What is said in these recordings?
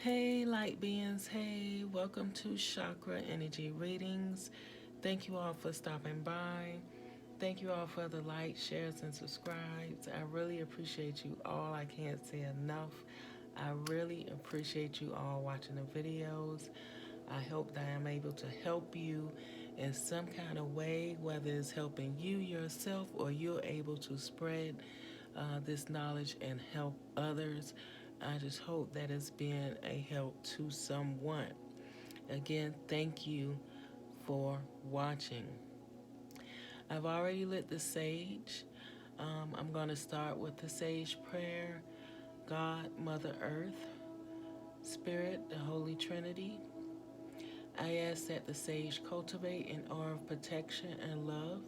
Hey, light beings. Hey, welcome to Chakra Energy Readings. Thank you all for stopping by. Thank you all for the likes, shares, and subscribes. I really appreciate you all. I can't say enough. I really appreciate you all watching the videos. I hope that I'm able to help you in some kind of way, whether it's helping you yourself or you're able to spread this knowledge and help others. I just hope that it's been a help to someone. Again, thank you for watching. I've already lit the sage. I'm going to start with the sage prayer. God, Mother Earth, Spirit, the Holy Trinity, I ask that the sage cultivate an aura of protection and love,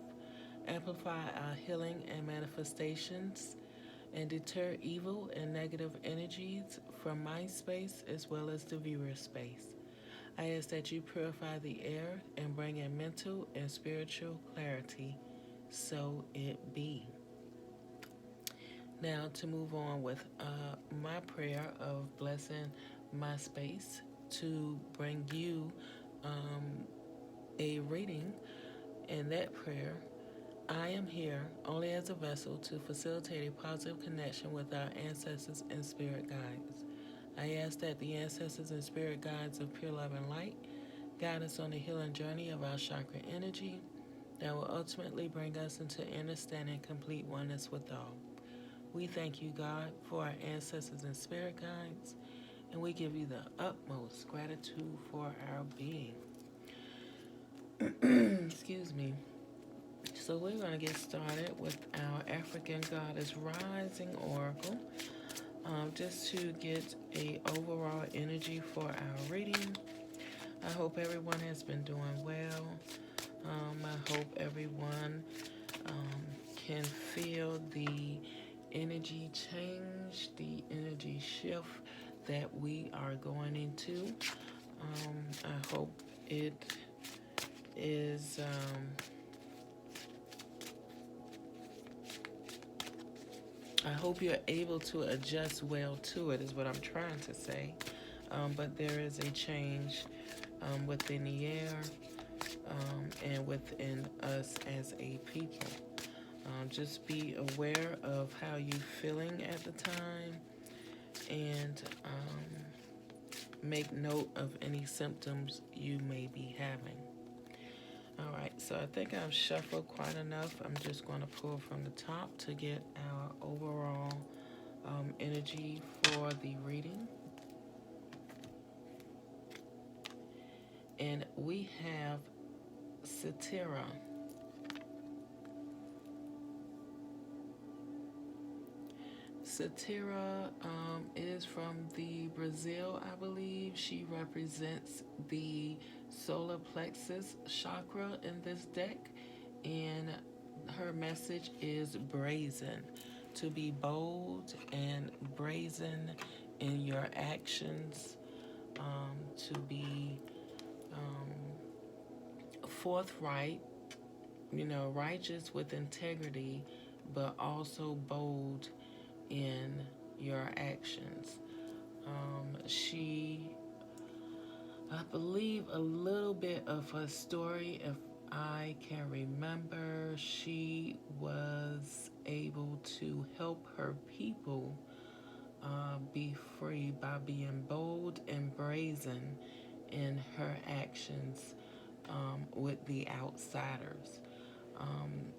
amplify our healing and manifestations, and deter evil and negative energies from my space as well as the viewer space. I ask that you purify the air and bring in mental and spiritual clarity. So it be. Now to move on with my prayer of blessing my space to bring you a reading. In that prayer, I am here only as a vessel to facilitate a positive connection with our ancestors and spirit guides. I ask that the ancestors and spirit guides of pure love and light guide us on the healing journey of our chakra energy that will ultimately bring us into understanding complete oneness with all. We thank you, God, for our ancestors and spirit guides, and we give you the utmost gratitude for our being. Excuse me. So we're going to get started with our African Goddess Rising Oracle, just to get a overall energy for our reading. I hope everyone has been doing well. I hope everyone can feel the energy change, the energy shift that we are going into. I hope it is... I hope you're able to adjust well to it, is what I'm trying to say. But there is a change within the air and within us as a people. Just be aware of how you're feeling at the time and make note of any symptoms you may be having. All right, so I think I've shuffled quite enough. I'm just going to pull from the top to get our overall energy for the reading. And we have Satira. Satira is from the Brazil, I believe. She represents the solar plexus chakra in this deck, and her message is brazen, to be bold and brazen in your actions, to be forthright, righteous with integrity, but also bold in your actions. I believe a little bit of her story, if I can remember, she was able to help her people be free by being bold and brazen in her actions with the outsiders.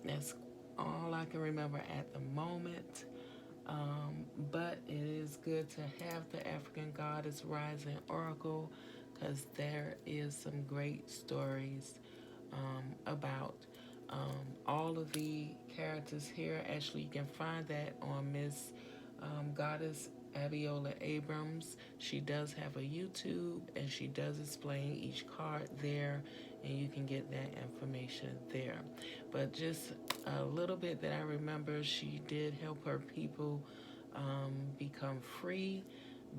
That's all I can remember at the moment. But it is good to have the African Goddess Rising Oracle, because there is some great stories about all of the characters here. Actually, you can find that on Miss Goddess Abiola Abrams. She does have a YouTube, and she does explain each card there, and you can get that information there. But just a little bit that I remember, she did help her people become free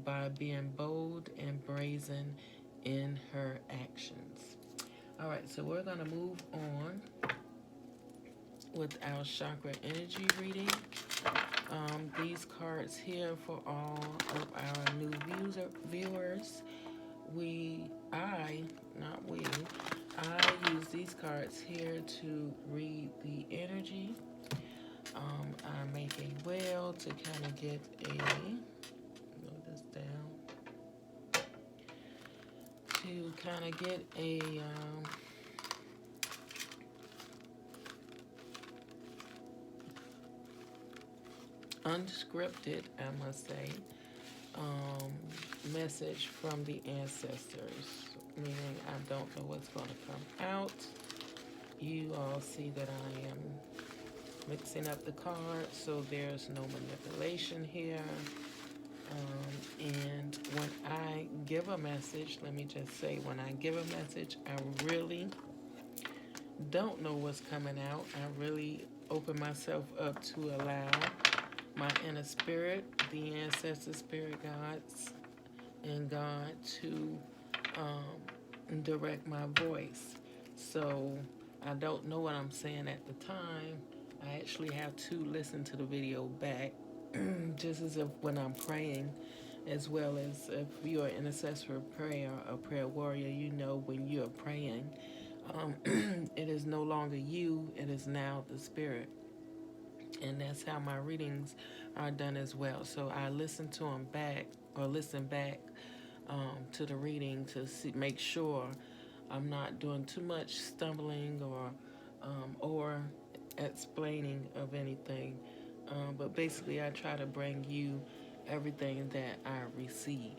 by being bold and brazen in her actions. All right, so we're going to move on with our chakra energy reading. These cards here for all of our new viewers. I use these cards here to read the energy. I'm making well to kind of get note this down, to kind of get a unscripted, I must say, message from the ancestors, meaning I don't know what's going to come out. You all see that I am mixing up the cards, so there's no manipulation here. And when I give a message, let me just say, when I give a message, I really don't know what's coming out. I really open myself up to allow my inner spirit, the ancestor spirit guides, and God to direct my voice. So I don't know what I'm saying at the time. I actually have to listen to the video back, just as if when I'm praying, as well as if you're an intercessor prayer, a prayer warrior, you know when you're praying, it is no longer you, it is now the spirit. And that's how my readings are done as well. So I listen to them back, or listen back to the reading to make sure I'm not doing too much stumbling or explaining of anything. But basically, I try to bring you everything that I receive.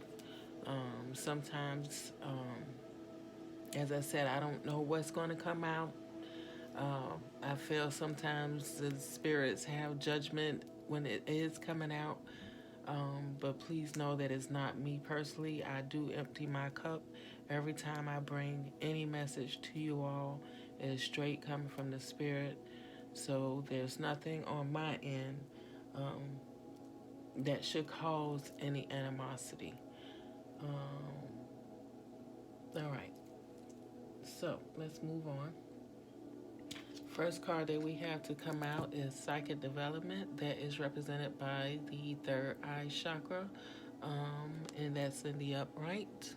Sometimes, as I said, I don't know what's going to come out. I feel sometimes the spirits have judgment when it is coming out. But please know that it's not me personally. I do empty my cup every time I bring any message to you all. It is straight coming from the spirit. So there's nothing on my end that should cause any animosity. All right. So let's move on. First card that we have to come out is Psychic Development. That is represented by the third eye chakra, and that's in the upright.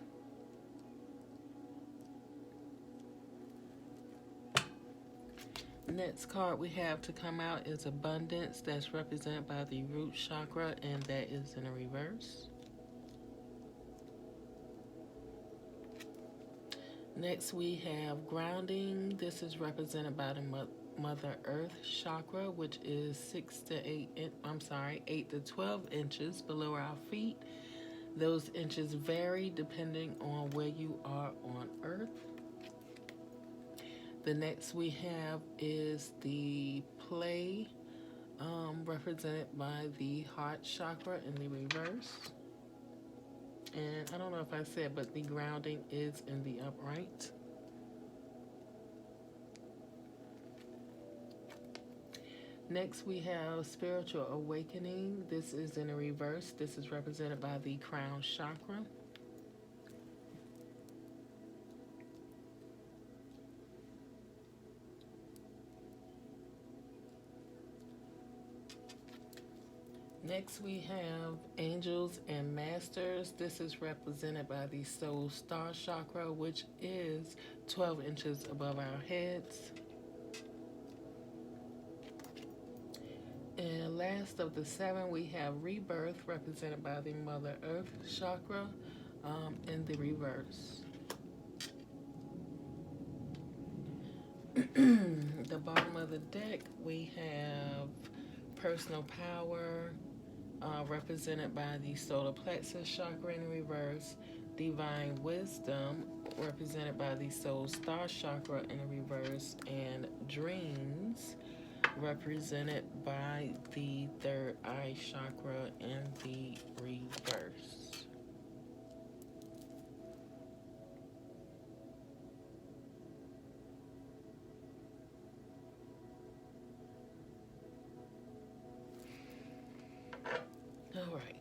Next card we have to come out is Abundance. That's represented by the root chakra, and that is in a reverse. Next we have Grounding. This is represented by the Mother Earth chakra, which is 8 to 12 inches below our feet. Those inches vary depending on where you are on Earth. The next we have is the Play, represented by the Heart chakra in the reverse. And I don't know if I said, but the Grounding is in the upright. Next we have Spiritual Awakening. This is in a reverse. This is represented by the Crown chakra. Next we have Angels and Masters. This is represented by the Soul Star chakra, which is 12 inches above our heads. And last of the 7, we have Rebirth, represented by the Mother Earth chakra, in the reverse. The bottom of the deck, we have Personal Power, represented by the Solar Plexus chakra in reverse. Divine Wisdom, represented by the Soul Star chakra in reverse. And Dreams, represented by the third eye chakra in the reverse. All right.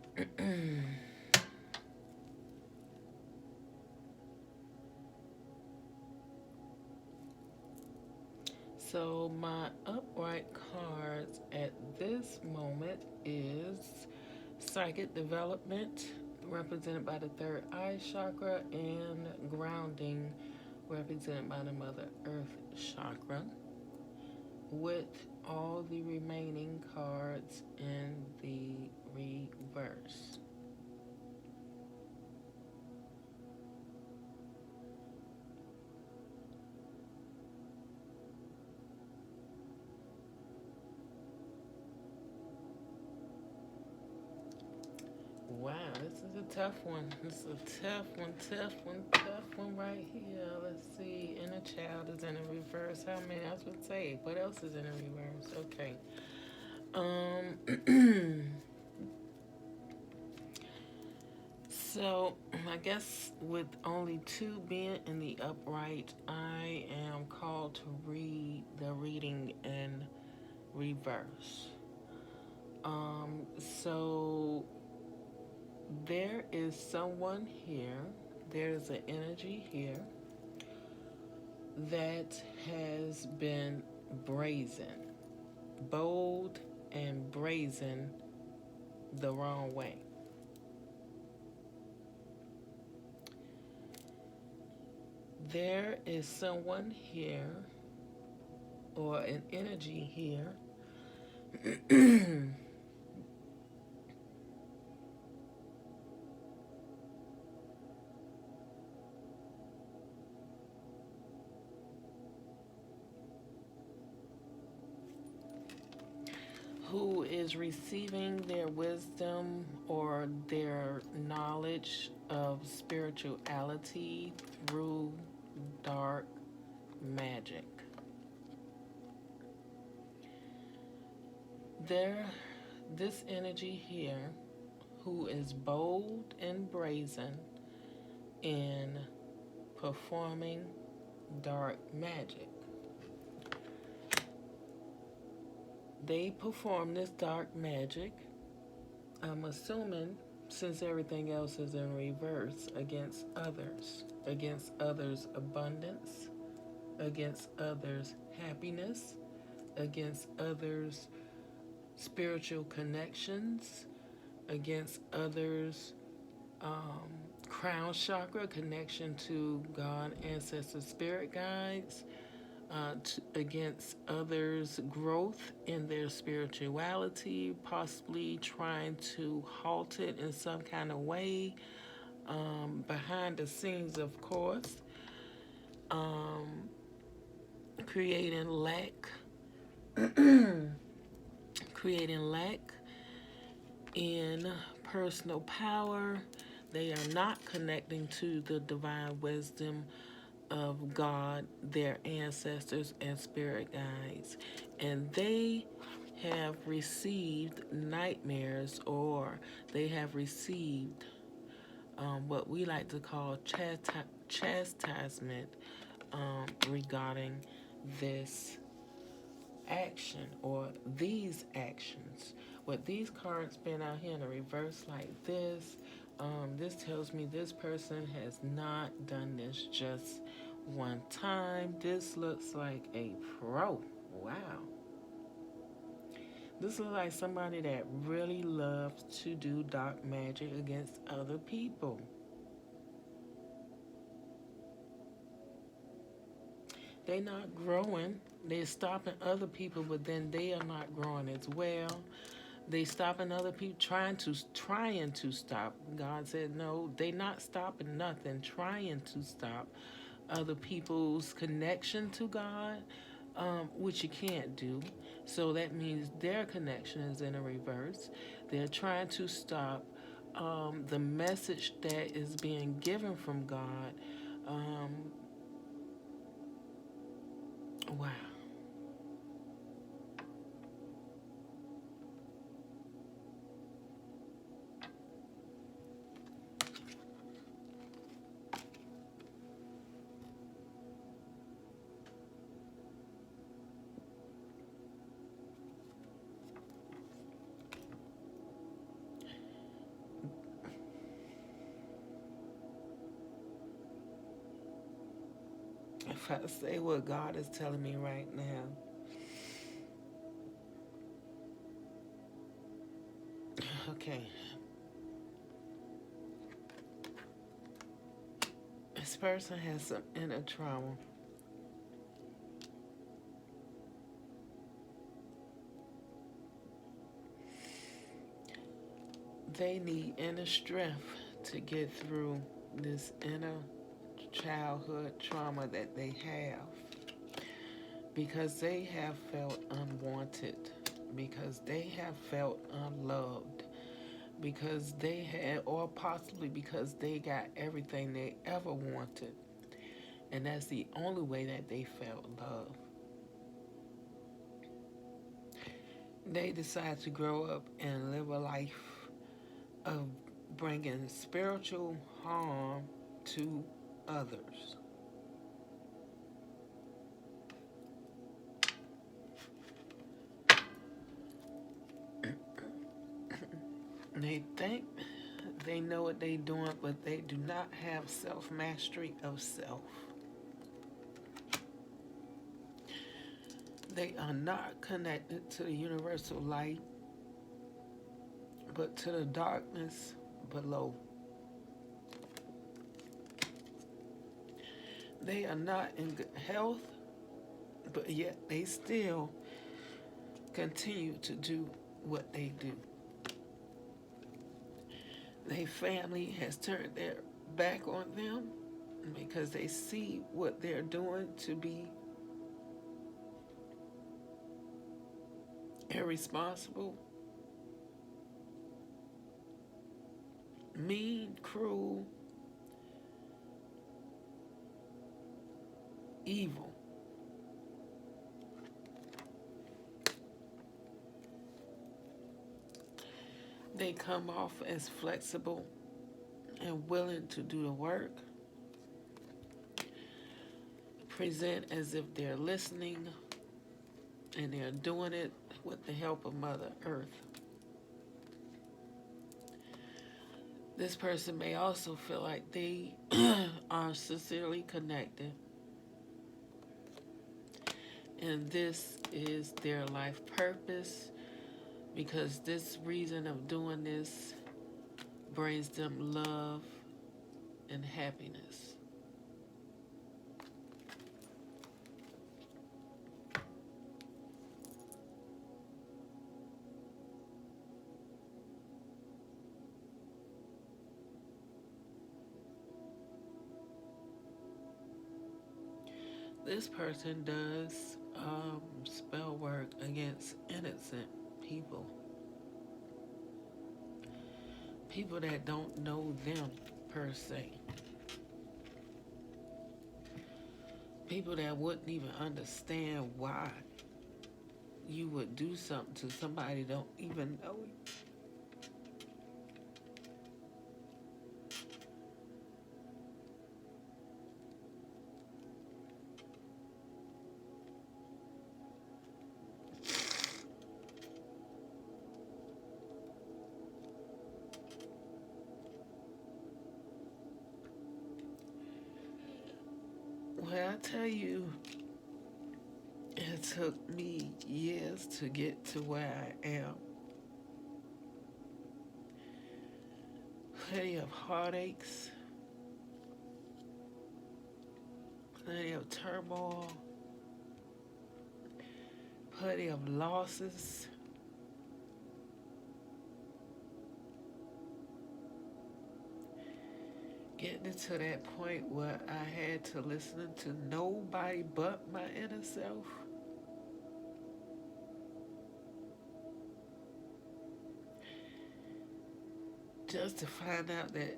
So my upright cards at this moment is psychic development, represented by the third eye chakra, and grounding, represented by the Mother Earth chakra, with all the remaining cards in the reverse. Wow, this is a tough one. This is a tough one right here. Let's see. Inner child is in the reverse. How many? I was going to say, what else is in the reverse? Okay. So, I guess with only two being in the upright, I am called to read the reading in reverse. So there is someone here, there's an energy here that has been brazen, bold and brazen the wrong way. There is someone here or an energy here who is receiving their wisdom or their knowledge of spirituality through dark magic. This energy here, who is bold and brazen in performing dark magic. They perform this dark magic, I'm assuming, since everything else is in reverse, against others' abundance, against others' happiness, against others' spiritual connections, against others' crown chakra connection to God, ancestors, spirit guides, against others' growth in their spirituality, possibly trying to halt it in some kind of way, behind the scenes, of course, creating lack, creating lack in personal power. They are not connecting to the divine wisdom of God, their ancestors, and spirit guides. And they have received nightmares, or they have received what we like to call chastisement regarding this action or these actions. With these cards being out here in a reverse like this, this tells me this person has not done this just one time. This looks like a pro. Wow. This looks like somebody that really loves to do dark magic against other people. They're not growing. They're stopping other people, but then they are not growing as well. They stopping other people, trying to stop. God said no, they not stopping nothing, trying to stop other people's connection to God, which you can't do. So that means their connection is in a reverse. They're trying to stop the message that is being given from God. Wow. If I say what God is telling me right now, Okay. This person has some inner trauma. They need inner strength to get through this inner childhood trauma that they have, because they have felt unwanted, because they have felt unloved, because they had, or possibly because they got everything they ever wanted, and that's the only way that they felt love. They decide to grow up and live a life of bringing spiritual harm to others. They think they know what they're doing, but they do not have self-mastery of self. They are not connected to the universal light, but to the darkness below. They are not in good health, but yet they still continue to do what they do. Their family has turned their back on them because they see what they're doing to be irresponsible, mean, cruel, evil. They come off as flexible and willing to do the work, present as if they're listening, and they're doing it with the help of Mother Earth. This person may also feel like they are sincerely connected, and this is their life purpose, because this reason of doing this brings them love and happiness. This person does spell work against innocent people. People that don't know them per se. People that wouldn't even understand why you would do something to somebody that don't even know you. Well, I tell you, it took me years to get to where I am. Plenty of heartaches, plenty of turmoil, plenty of losses. Getting to that point where I had to listen to nobody but my inner self. Just to find out that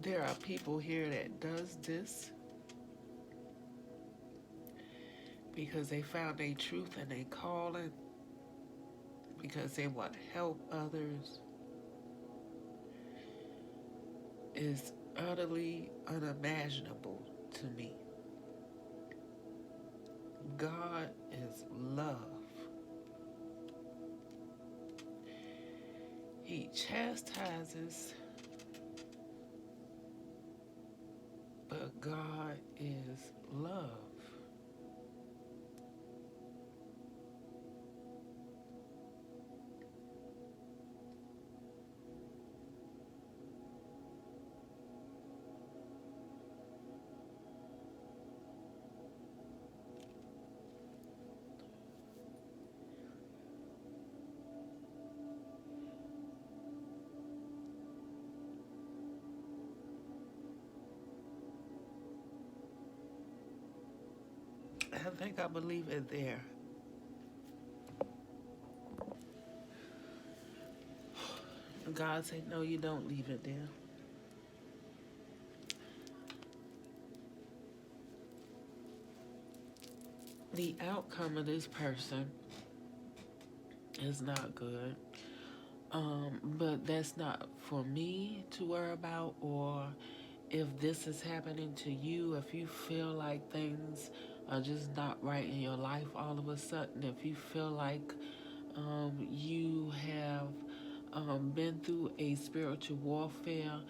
there are people here that does this because they found their truth and they calling, because they want to help others, is utterly unimaginable to me. God is love. He chastises, but God is love. think I believe it there. God said, no, you don't leave it there. The outcome of this person is not good. But that's not for me to worry about, or if this is happening to you, if you feel like things are just not right in your life all of a sudden, if you feel like you have been through a spiritual warfare,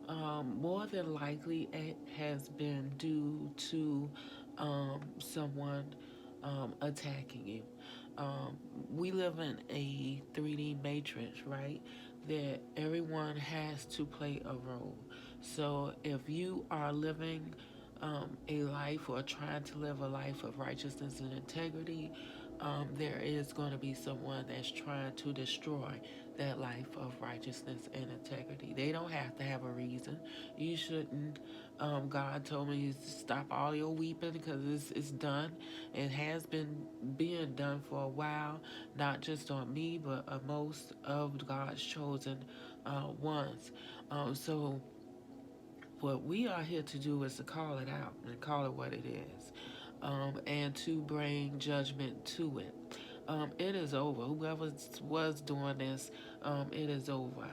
more than likely it has been due to someone attacking you. Um, we live in a 3D matrix, right? That everyone has to play a role. So if you are living a life or trying to live a life of righteousness and integrity, there is going to be someone that's trying to destroy that life of righteousness and integrity. They don't have to have a reason. You shouldn't. God told me to stop all your weeping because it's done. It has been being done for a while, not just on me, but most of God's chosen ones. So what we are here to do is to call it out and call it what it is, and to bring judgment to it. It is over. Whoever was doing this, it is over.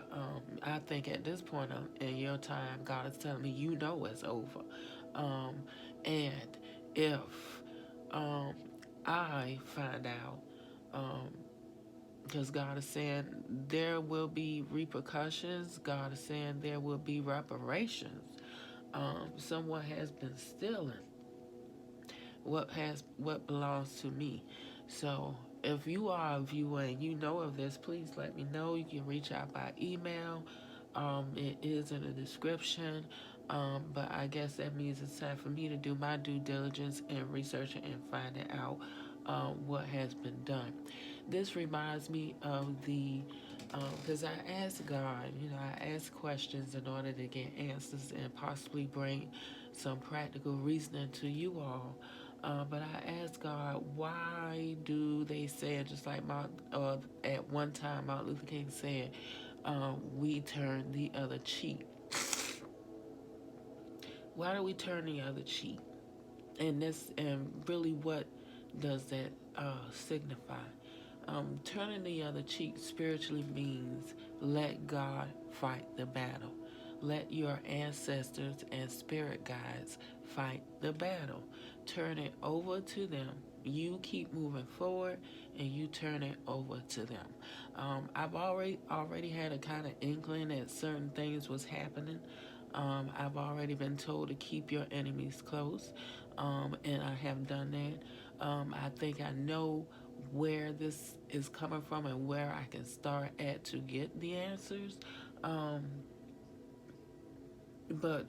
I think at this point in your time, God is telling me, you know it's over. Um, and if um, I find out, because God is saying there will be repercussions, God is saying there will be reparations. Someone has been stealing what belongs to me. So if you are a viewer and you know of this, please let me know. You can reach out by email. It is in the description. But I guess that means it's time for me to do my due diligence and researching and finding out what has been done. This reminds me of the because I asked God, I ask questions in order to get answers and possibly bring some practical reasoning to you all. But I asked God, why do they say, just like at one time Martin Luther King said, we turn the other cheek. Why do we turn the other cheek? And really, what does that signify? Turning the other cheek spiritually means let God fight the battle. Let your ancestors and spirit guides fight the battle. Turn it over to them. You keep moving forward and you turn it over to them. I've already had a kind of inkling that certain things was happening. I've already been told to keep your enemies close, and I have done that. I think I know where this is coming from and where I can start at to get the answers. Um, but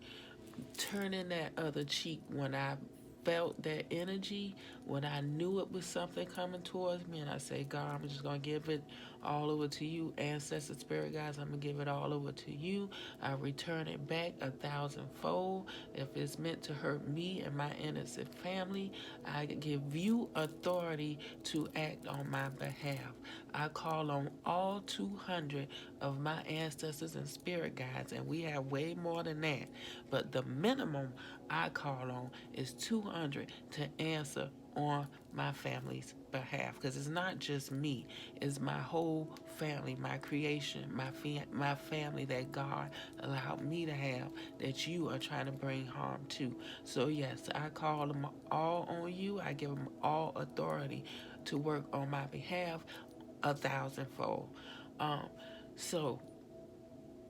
turning that other cheek when I felt that energy, when I knew it was something coming towards me, and I say, God, I'm just going to give it all over to you. Ancestor spirit guys, I'm going to give it all over to you. I return it back 1,000-fold. If it's meant to hurt me and my innocent family, I give you authority to act on my behalf. I call on all 200 of my ancestors and spirit guides, and we have way more than that. But the minimum I call on is 200 to answer on my family's behalf, because it's not just me, it's my whole family, my creation, my family that God allowed me to have, that you are trying to bring harm to. So yes, I call them all on you. I give them all authority to work on my behalf 1,000-fold. um so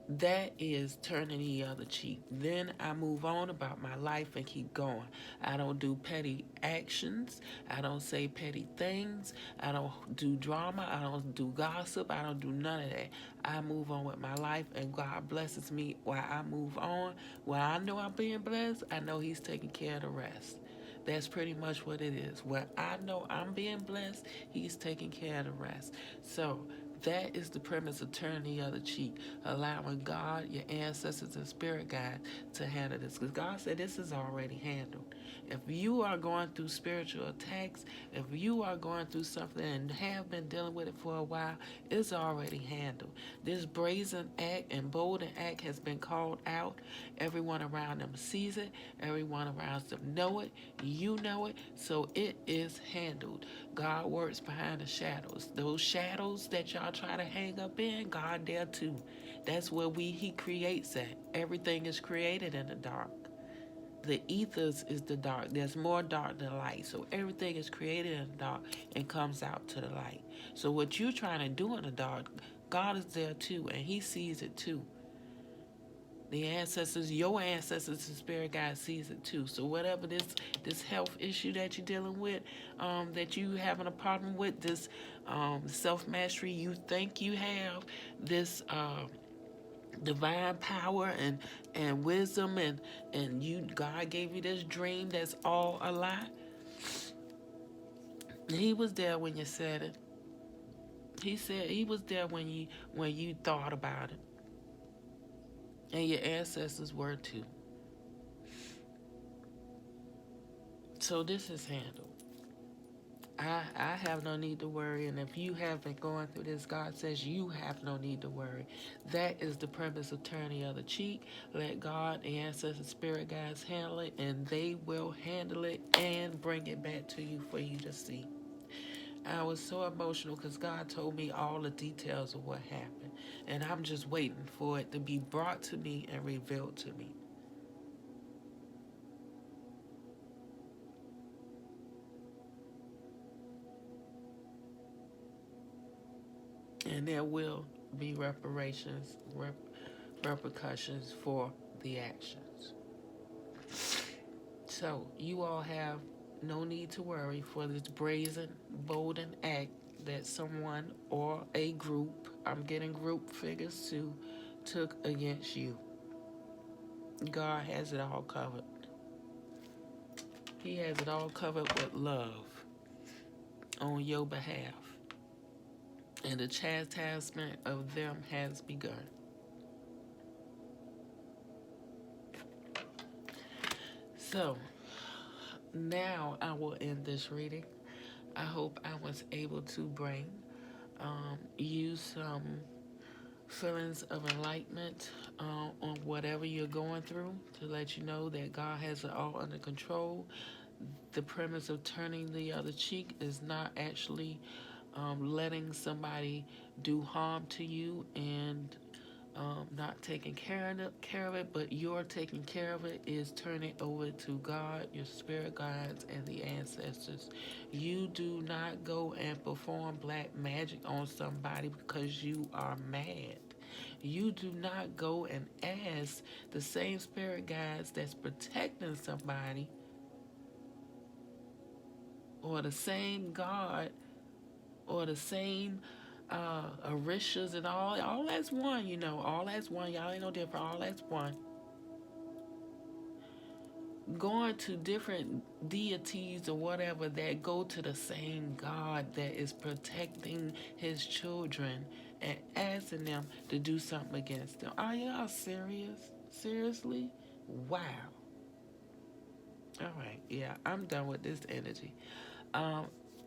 that is turning the other cheek. Then I move on about my life and keep going. I don't do petty actions. I don't say petty things. I don't do drama. I don't do gossip. I don't do none of that. I move on with my life, and God blesses me while I move on. While I know I'm being blessed, I know He's taking care of the rest. That's pretty much what it is. Where I know I'm being blessed, He's taking care of the rest. So That is the premise of turning the other cheek, allowing God, your ancestors, and spirit guide to handle this. Because God said this is already handled. If you are going through spiritual attacks, if you are going through something and have been dealing with it for a while, it's already handled. This brazen act and bold act has been called out. Everyone around them sees it. Everyone around them know it. You know it. So it is handled. God works behind the shadows. Those shadows that y'all try to hang up in, God there too. That's where He creates that. Everything is created in the dark. The ethers is the dark. There's more dark than light. So everything is created in the dark and comes out to the light. So what you're trying to do in the dark, God is there too, and He sees it too. The ancestors, your ancestors, the spirit guide sees it too. So whatever this health issue that you're dealing with, that you having a problem with, this self-mastery you think you have, this divine power and wisdom, and you, God gave you this dream that's all a lie. He was there when you said it. He said He was there when you thought about it. And your ancestors were too. So this is handled. I have no need to worry, and if you have been going through this, God says you have no need to worry. That is the premise of turn the other cheek. Let God, the ancestors, spirit guides handle it, and they will handle it and bring it back to you for you to see. I was so emotional because God told me all the details of what happened, and I'm just waiting for it to be brought to me and revealed to me. And there will be repercussions for the actions. So you all have no need to worry for this brazen, bold act that someone or a group, I'm getting group figures too, took against you. God has it all covered. He has it all covered with love on your behalf. And the chastisement of them has begun. So, now I will end this reading. I hope I was able to bring you some feelings of enlightenment on whatever you're going through, to let you know that God has it all under control. The premise of turning the other cheek is not actually letting somebody do harm to you and not taking care of it, but you're taking care of it, is turn it over to God, your spirit guides, and the ancestors. You do not go and perform black magic on somebody because you are mad. You do not go and ask the same spirit guides that's protecting somebody, or the same God, or the same Orishas and all that's one, all that's one. Y'all ain't no different. All that's one. Going to different deities or whatever that go to the same God that is protecting His children and asking them to do something against them. Are y'all serious? Seriously? Wow. All right. Yeah, I'm done with this energy.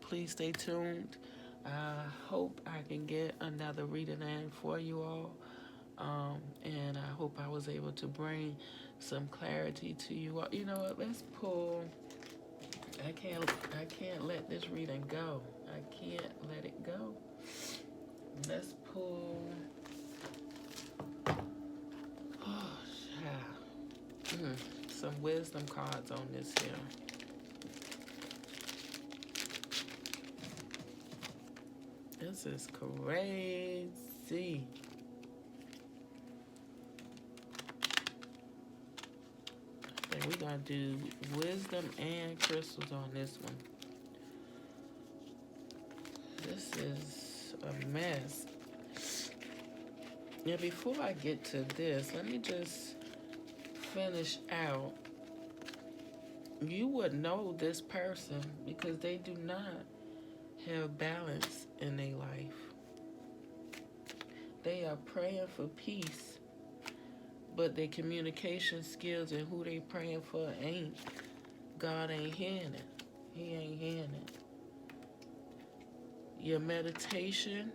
Please stay tuned. I hope I can get another reading in for you all. And I hope I was able to bring some clarity to you all. You know what? Let's pull. I can't let this reading go. I can't let it go. Let's pull. Oh, child. Some wisdom cards on this here. This is crazy. And we're going to do wisdom and crystals on this one. This is a mess. Now, before I get to this, let me just finish out. You would know this person because they do not have balance in their life. They are praying for peace, but their communication skills and who they praying for ain't. God ain't hearing it. He ain't hearing it. Your meditation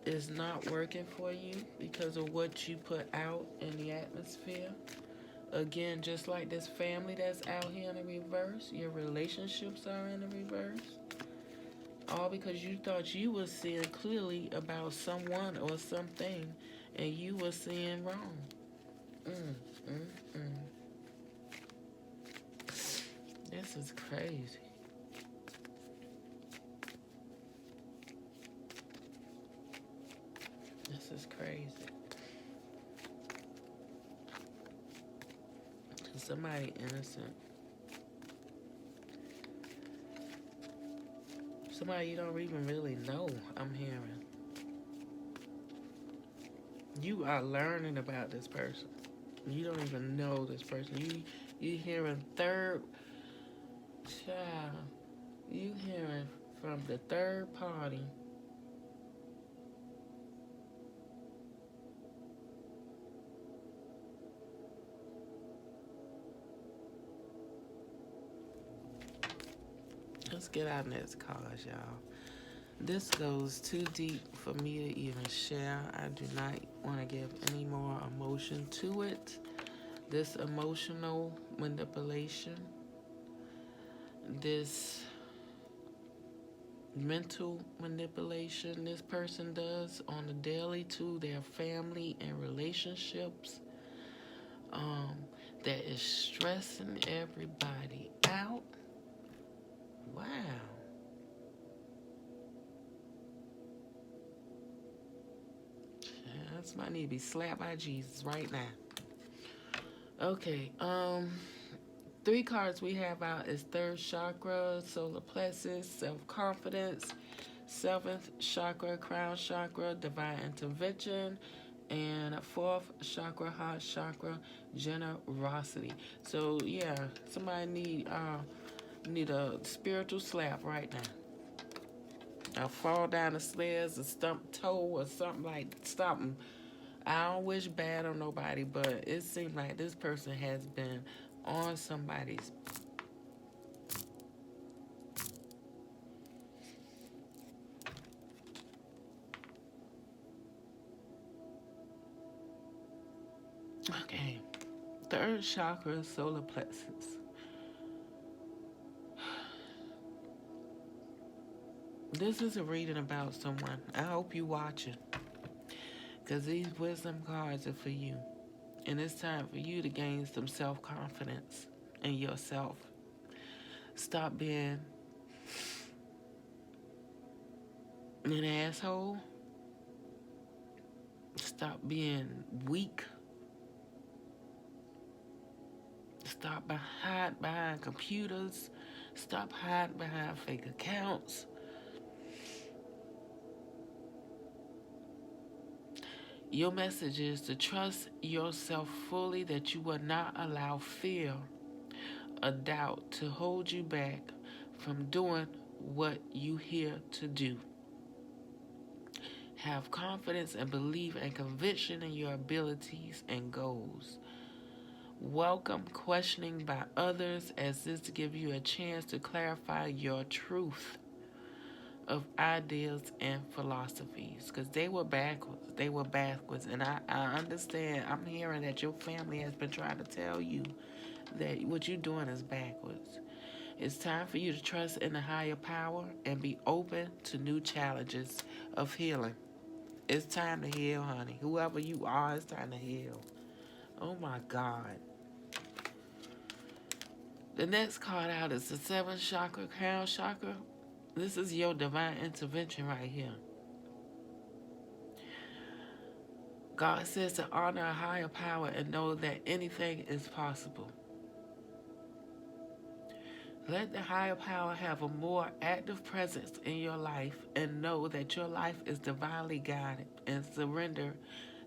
is not working for you because of what you put out in the atmosphere. Again, just like this family that's out here in the reverse, your relationships are in the reverse. All because you thought you were seeing clearly about someone or something, and you were seeing wrong. This is crazy. This is crazy. Somebody innocent. Somebody you don't even really know, I'm hearing. You are learning about this person. You don't even know this person. You hearing third child. You hearing from the third party. Let's get our next cards, y'all. This goes too deep for me to even share. I do not want to give any more emotion to it. This emotional manipulation, this mental manipulation this person does on the daily to their family and relationships, that is stressing everybody out. Wow. Somebody need to be slapped by Jesus right now. Okay, 3 cards we have out is third chakra, solar plexus, self-confidence, 7th chakra, crown chakra, divine intervention, and 4th chakra, heart chakra, generosity. So yeah, somebody need a spiritual slap right now. A fall down the stairs, a stump toe, or something like something. I don't wish bad on nobody, but it seems like this person has been on somebody's. Okay. Third chakra, solar plexus. This is a reading about someone. I hope you watching, because these wisdom cards are for you. And it's time for you to gain some self-confidence in yourself. Stop being an asshole. Stop being weak. Stop hiding behind computers. Stop hiding behind fake accounts. Your message is to trust yourself fully, that you will not allow fear or doubt to hold you back from doing what you here to do. Have confidence and belief and conviction in your abilities and goals. Welcome questioning by others, as this gives you a chance to clarify your truth of ideas and philosophies, because they were backwards. And I understand. I'm hearing that your family has been trying to tell you that what you're doing is backwards. It's time for you to trust in the higher power and be open to new challenges of healing. It's time to heal, honey. Whoever you are, it's time to heal. Oh my God. The next card out is the 7th chakra, crown chakra. This is your divine intervention right here. God says to honor a higher power and know that anything is possible. Let the higher power have a more active presence in your life, and know that your life is divinely guided, and surrender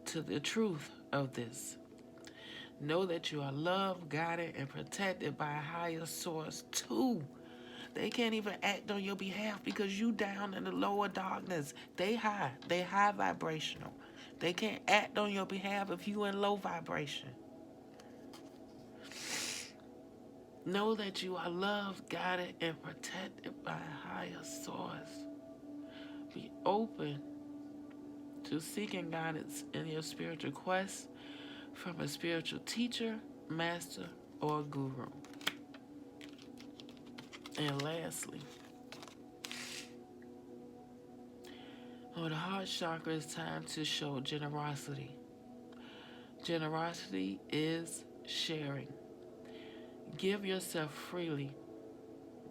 to the truth of this. Know that you are loved, guided, and protected by a higher source too. They can't even act on your behalf because you down in the lower darkness. They high vibrational. They can't act on your behalf if you in low vibration. Know that you are loved, guided, and protected by a higher source. Be open to seeking guidance in your spiritual quest from a spiritual teacher, master, or guru. And lastly, on the heart chakra, it's time to show generosity. Generosity is sharing. Give yourself freely.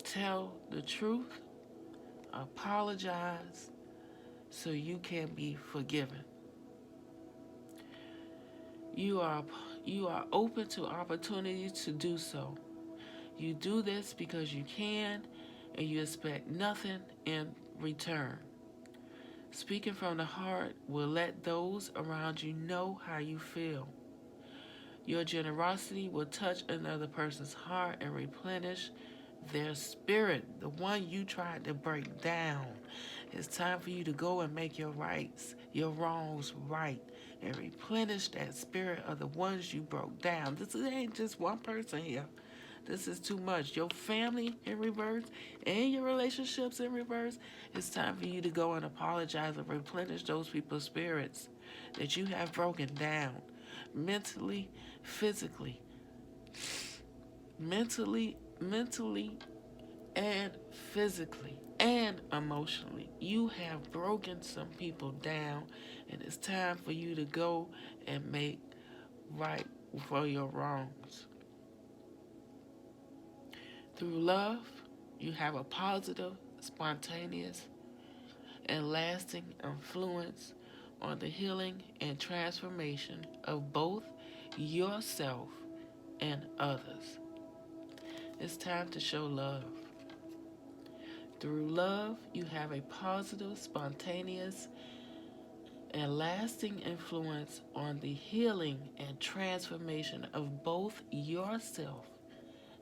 Tell the truth. Apologize so you can be forgiven. You are open to opportunities to do so. You do this because you can, and you expect nothing in return. Speaking from the heart will let those around you know how you feel. Your generosity will touch another person's heart and replenish their spirit, the one you tried to break down. It's time for you to go and make your wrongs right, and replenish that spirit of the ones you broke down. This ain't just one person here. This is too much. Your family in reverse and your relationships in reverse. It's time for you to go and apologize and replenish those people's spirits that you have broken down mentally, physically, mentally, and physically and emotionally. You have broken some people down, and it's time for you to go and make right for your wrongs. Through love, you have a positive, spontaneous, and lasting influence on the healing and transformation of both yourself and others. It's time to show love. Through love, you have a positive, spontaneous, and lasting influence on the healing and transformation of both yourself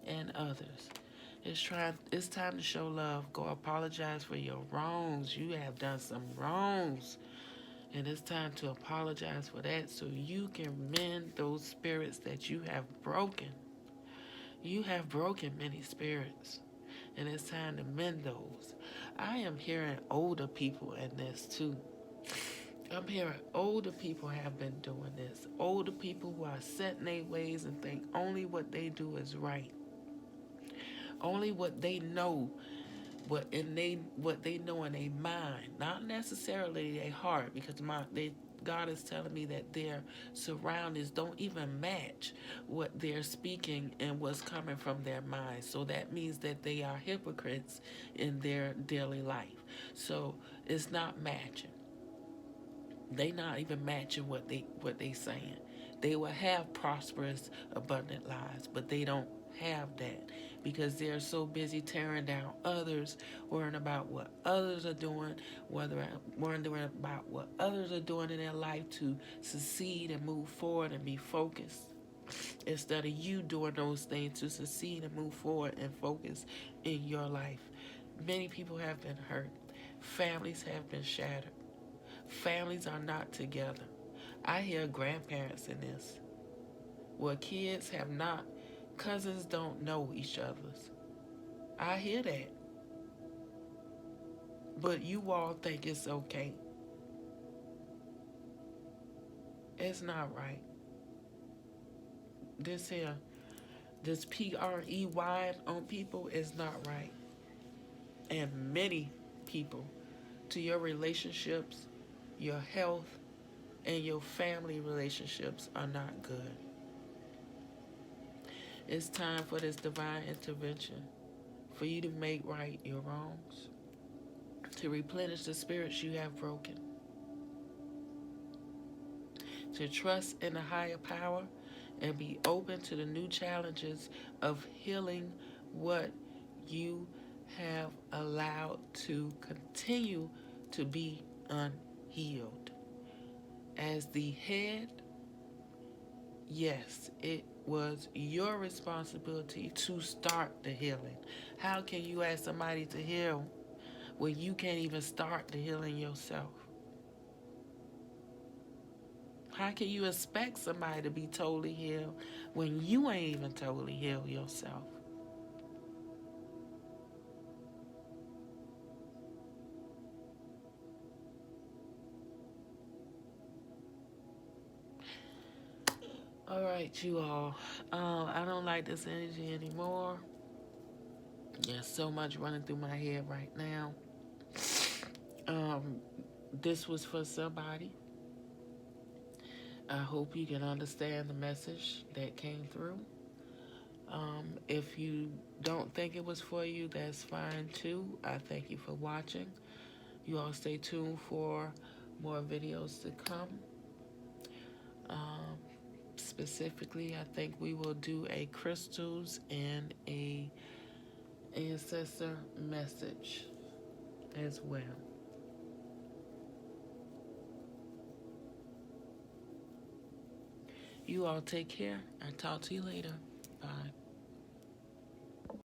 and others. It's time to show love. Go apologize for your wrongs. You have done some wrongs. And it's time to apologize for that so you can mend those spirits that you have broken. You have broken many spirits. And it's time to mend those. I am hearing older people in this too. I'm hearing older people have been doing this. Older people who are set in their ways and think only what they do is right. Only what they know, what they know in their mind, not necessarily their heart, because God is telling me that their surroundings don't even match what they're speaking and what's coming from their mind. So that means that they are hypocrites in their daily life. So it's not matching. They not even matching what they saying. They will have prosperous, abundant lives, but they don't have that because they're so busy tearing down others, worrying about what others are doing, wondering about what others are doing in their life to succeed and move forward and be focused, instead of you doing those things to succeed and move forward and focus in your life. Many people have been hurt. Families have been shattered. Families are not together. I hear grandparents in this, where kids have not, cousins don't know each other's. I hear that. But you all think it's okay. It's not right. This PREY on people is not right. And many people, to your relationships, your health, and your family relationships are not good. It's time for this divine intervention, for you to make right your wrongs, to replenish the spirits you have broken, to trust in a higher power and be open to the new challenges of healing what you have allowed to continue to be unhealed. As the head, yes, it was your responsibility to start the healing. How can you ask somebody to heal when you can't even start the healing yourself? How can you expect somebody to be totally healed when you ain't even totally healed yourself? All right, you all. I don't like this energy anymore. There's so much running through my head right now. Um, this was for somebody. I hope you can understand the message that came through. If you don't think it was for you, that's fine too. I thank you for watching. You all stay tuned for more videos to come. Um, Specifically, I think we will do a crystals and a ancestor message as well. You all take care. I'll talk to you later. Bye.